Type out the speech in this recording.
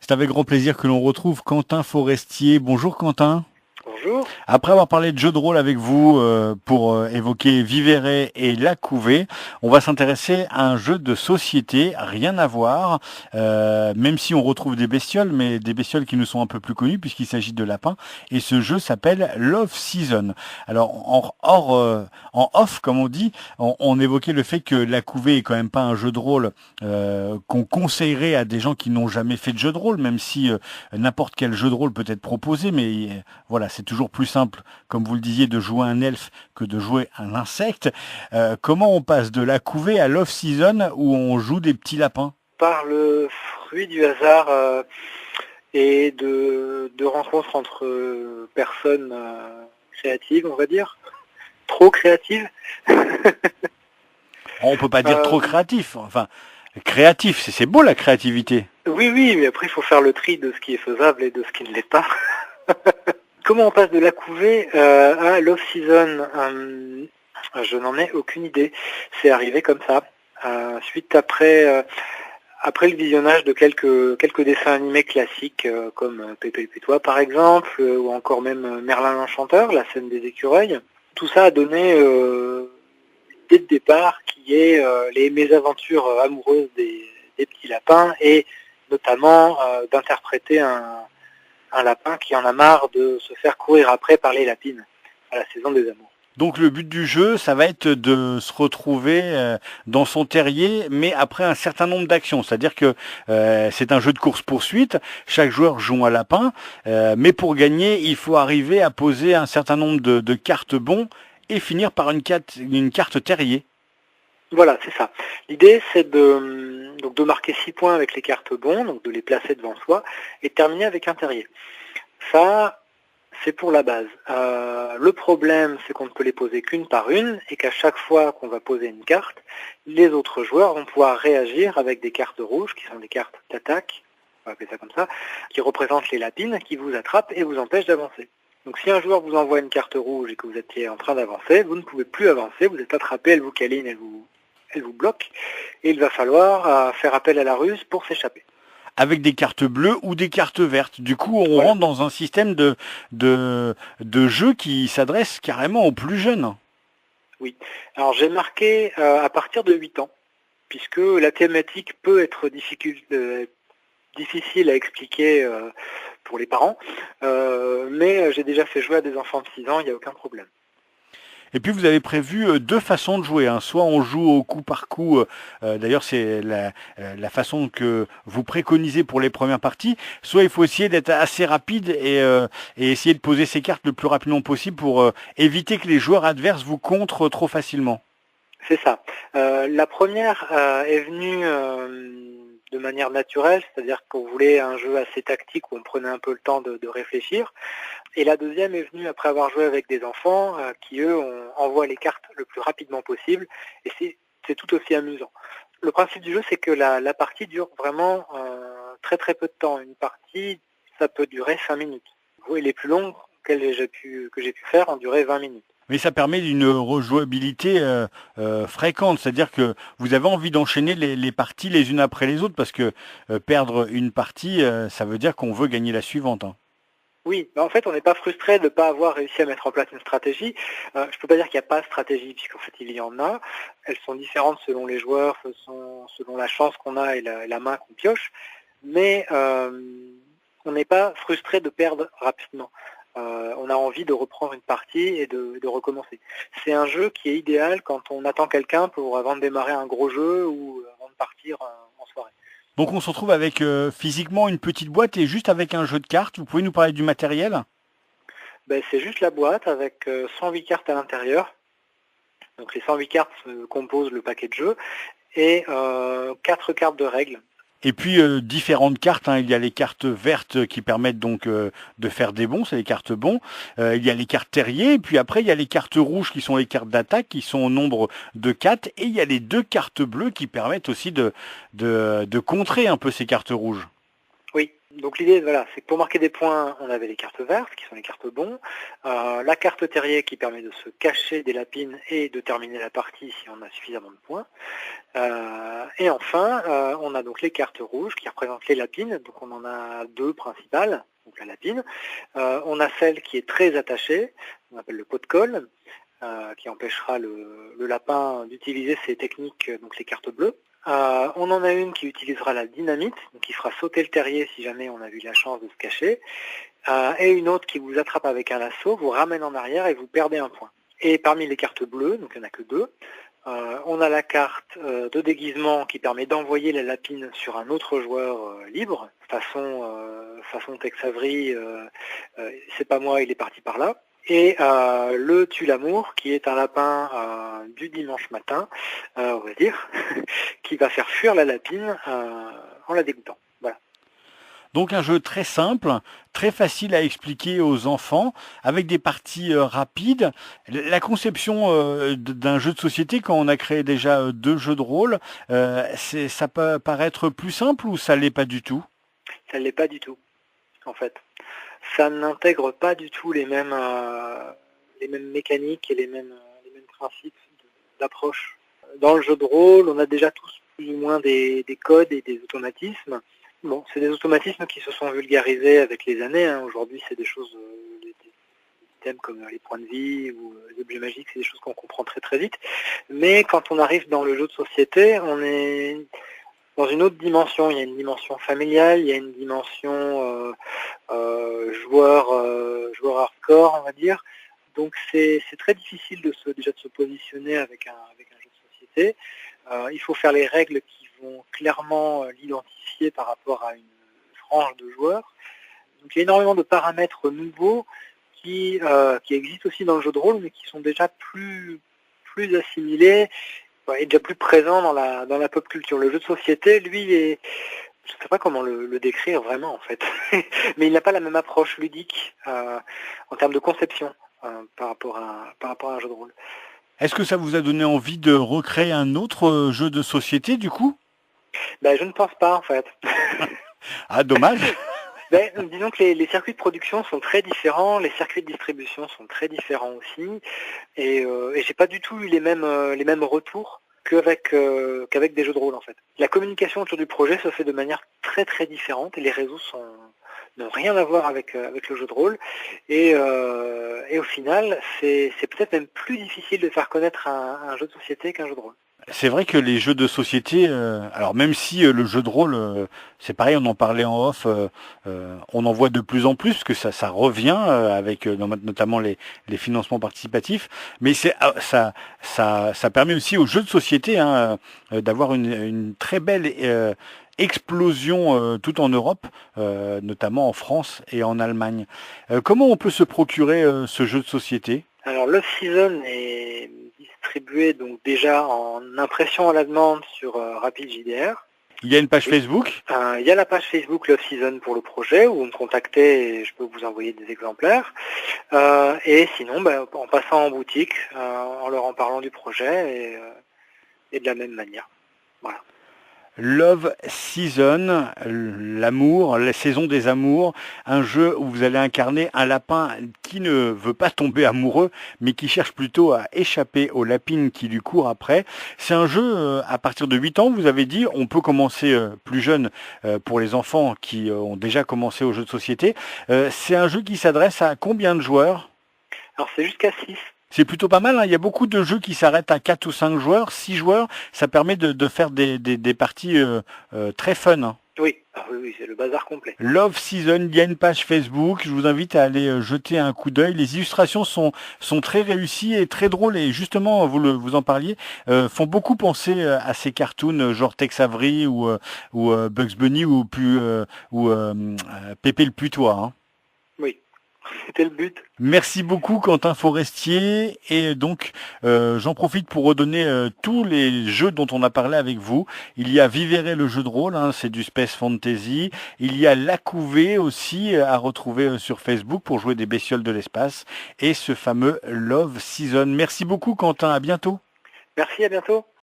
C'est avec grand plaisir que l'on retrouve Quentin Forestier. Bonjour Quentin. Bonjour. Après avoir parlé de jeux de rôle avec vous pour évoquer Vivere et La Couvée, on va s'intéresser à un jeu de société, rien à voir, même si on retrouve des bestioles, mais des bestioles qui nous sont un peu plus connues puisqu'il s'agit de lapins. Et ce jeu s'appelle Love Season. Alors en off, comme on dit, on évoquait le fait que La Couvée est quand même pas un jeu de rôle qu'on conseillerait à des gens qui n'ont jamais fait de jeu de rôle, même si n'importe quel jeu de rôle peut être proposé, mais voilà, c'est toujours plus simple, comme vous le disiez, de jouer un elfe que de jouer un insecte. Comment on passe de La Couvée à Love Season où on joue des petits lapins? Par le fruit du hasard et de rencontres entre personnes créatives, on va dire, trop créatives. On peut pas dire trop créatif, enfin créatif, c'est beau la créativité. Oui, mais après il faut faire le tri de ce qui est faisable et de ce qui ne l'est pas. Comment on passe de La Couvée à Love Season je n'en ai aucune idée. C'est arrivé comme ça. Suite après le visionnage de quelques dessins animés classiques comme Pépé le Putois par exemple, ou encore même Merlin l'Enchanteur, la scène des écureuils, tout ça a donné l'idée de départ qui est les mésaventures amoureuses des petits lapins et notamment d'interpréter un lapin qui en a marre de se faire courir après par les lapines à la saison des amours. Donc le but du jeu, ça va être de se retrouver dans son terrier, mais après un certain nombre d'actions. C'est-à-dire que c'est un jeu de course-poursuite, chaque joueur joue un lapin, mais pour gagner, il faut arriver à poser un certain nombre de cartes bons et finir par une carte terrier. Voilà, c'est ça. L'idée, c'est de marquer 6 points avec les cartes bons, donc de les placer devant soi, et de terminer avec un terrier. Ça, c'est pour la base. Le problème, c'est qu'on ne peut les poser qu'une par une, et qu'à chaque fois qu'on va poser une carte, les autres joueurs vont pouvoir réagir avec des cartes rouges, qui sont des cartes d'attaque, on va appeler ça comme ça, qui représentent les lapines, qui vous attrapent et vous empêchent d'avancer. Donc si un joueur vous envoie une carte rouge et que vous étiez en train d'avancer, vous ne pouvez plus avancer, vous êtes attrapé, elle vous câline, elle vous bloque, et il va falloir faire appel à la ruse pour s'échapper. Avec des cartes bleues ou des cartes vertes. Du coup, on rentre dans un système de jeu qui s'adresse carrément aux plus jeunes. Oui. Alors j'ai marqué à partir de 8 ans, puisque la thématique peut être difficile à expliquer pour les parents, mais j'ai déjà fait jouer à des enfants de 6 ans, il n'y a aucun problème. Et puis vous avez prévu deux façons de jouer, hein. Soit on joue au coup par coup, d'ailleurs c'est la façon que vous préconisez pour les premières parties, soit il faut essayer d'être assez rapide et essayer de poser ses cartes le plus rapidement possible pour éviter que les joueurs adverses vous contrent trop facilement. C'est ça. La première est venue de manière naturelle, c'est-à-dire qu'on voulait un jeu assez tactique où on prenait un peu le temps de réfléchir. Et la deuxième est venue après avoir joué avec des enfants qui, eux, envoient les cartes le plus rapidement possible. Et c'est tout aussi amusant. Le principe du jeu, c'est que la partie dure vraiment très très peu de temps. Une partie, ça peut durer 5 minutes. Et les plus longues que j'ai pu faire ont duré 20 minutes. Mais ça permet d'une rejouabilité fréquente, c'est-à-dire que vous avez envie d'enchaîner les parties les unes après les autres, parce que perdre une partie, ça veut dire qu'on veut gagner la suivante, hein. Oui, en fait, on n'est pas frustré de ne pas avoir réussi à mettre en place une stratégie. Je ne peux pas dire qu'il n'y a pas de stratégie, puisqu'en fait, il y en a. Elles sont différentes selon les joueurs, selon la chance qu'on a et la main qu'on pioche. Mais on n'est pas frustré de perdre rapidement. On a envie de reprendre une partie et de recommencer. C'est un jeu qui est idéal quand on attend quelqu'un avant de démarrer un gros jeu ou avant de partir en soirée. Donc on se retrouve avec physiquement une petite boîte et juste avec un jeu de cartes. Vous pouvez nous parler du matériel? C'est juste la boîte avec 108 cartes à l'intérieur. Donc les 108 cartes composent le paquet de jeu et 4 cartes de règles. Et puis différentes cartes, hein. Il y a les cartes vertes qui permettent donc de faire des bons, c'est les cartes bons. Il y a les cartes terriers, et puis après il y a les cartes rouges qui sont les cartes d'attaque, qui sont au nombre de 4, et il y a les deux cartes bleues qui permettent aussi de contrer un peu ces cartes rouges. Oui, donc l'idée, voilà, c'est que pour marquer des points, on avait les cartes vertes, qui sont les cartes bons, la carte terrier qui permet de se cacher des lapines et de terminer la partie si on a suffisamment de points. Et enfin, on a donc les cartes rouges qui représentent les lapines, donc on en a deux principales, donc la lapine. On a celle qui est très attachée, on appelle le pot de colle, qui empêchera le lapin d'utiliser ses techniques, donc les cartes bleues. On en a une qui utilisera la dynamite, donc qui fera sauter le terrier si jamais on a eu la chance de se cacher, et une autre qui vous attrape avec un lasso, vous ramène en arrière et vous perdez un point. Et parmi les cartes bleues, donc il n'y en a que deux, on a la carte de déguisement qui permet d'envoyer la lapine sur un autre joueur libre, façon Tex Avery, c'est pas moi, il est parti par là. Et le tue l'amour, qui est un lapin du dimanche matin, on va dire, qui va faire fuir la lapine en la dégoûtant. Voilà. Donc un jeu très simple, très facile à expliquer aux enfants, avec des parties rapides. La conception d'un jeu de société, quand on a créé déjà deux jeux de rôle, ça peut paraître plus simple ou ça l'est pas du tout? Ça ne l'est pas du tout, en fait. Ça n'intègre pas du tout les mêmes mécaniques et les mêmes principes d'approche. Dans le jeu de rôle, on a déjà tous plus ou moins des codes et des automatismes. Bon, c'est des automatismes qui se sont vulgarisés avec les années. Hein. Aujourd'hui, c'est des choses, des thèmes comme les points de vie ou les objets magiques, c'est des choses qu'on comprend très très vite. Mais quand on arrive dans le jeu de société, on est dans une autre dimension. Il y a une dimension familiale, il y a une dimension joueur hardcore, on va dire. Donc c'est très difficile déjà de se positionner avec un jeu de société. Il faut faire les règles qui vont clairement l'identifier par rapport à une frange de joueurs. Donc il y a énormément de paramètres nouveaux qui existent aussi dans le jeu de rôle, mais qui sont déjà plus assimilés et déjà plus présents dans la pop culture. Le jeu de société, lui, je ne sais pas comment le décrire vraiment en fait, mais il n'a pas la même approche ludique en termes de conception par rapport à un jeu de rôle. Est-ce que ça vous a donné envie de recréer un autre jeu de société du coup? Ben, je ne pense pas en fait. Ah, dommage. Ben, disons que les circuits de production sont très différents, les circuits de distribution sont très différents aussi, et j'ai pas du tout eu les mêmes retours qu'avec des jeux de rôle en fait. La communication autour du projet se fait de manière très très différente et les réseaux n'ont rien à voir avec le jeu de rôle, et au final c'est peut-être même plus difficile de faire connaître un jeu de société qu'un jeu de rôle. C'est vrai que les jeux de société, alors même si le jeu de rôle, c'est pareil, on en parlait en off, on en voit de plus en plus, parce que ça revient avec notamment les financements participatifs, mais ça permet aussi aux jeux de société hein, d'avoir une très belle explosion tout en Europe, notamment en France et en Allemagne. Comment on peut se procurer ce jeu de société? Alors Love Season est distribué donc déjà en impression à la demande sur Rapid JDR. Il y a une page Facebook? Il y a la page Facebook Love Season pour le projet où vous me contactez et je peux vous envoyer des exemplaires. Et sinon, en passant en boutique, en leur en parlant du projet et de la même manière. Voilà. Love Season, l'amour, la saison des amours, un jeu où vous allez incarner un lapin qui ne veut pas tomber amoureux, mais qui cherche plutôt à échapper aux lapines qui lui courent après. C'est un jeu à partir de 8 ans, vous avez dit, on peut commencer plus jeune pour les enfants qui ont déjà commencé au jeu de société. C'est un jeu qui s'adresse à combien de joueurs? Alors c'est jusqu'à 6. C'est plutôt pas mal, hein. Il y a beaucoup de jeux qui s'arrêtent à 4 ou 5 joueurs, 6 joueurs, ça permet de faire des parties très fun. Hein. Oui, oui, c'est le bazar complet. Love Season, il y a une page Facebook, je vous invite à aller jeter un coup d'œil. Les illustrations sont très réussies et très drôles, et justement, vous en parliez, font beaucoup penser à ces cartoons genre Tex Avery ou Bugs Bunny ou Pépé le Putois. Hein. Oui. C'était le but. Merci beaucoup Quentin Forestier, et donc j'en profite pour redonner tous les jeux dont on a parlé avec vous. Il y a Vivere le jeu de rôle, hein, c'est du Space Fantasy. Il y a La Couvée aussi à retrouver sur Facebook pour jouer des bestioles de l'espace, et ce fameux Love Season. Merci beaucoup Quentin, à bientôt. Merci, à bientôt.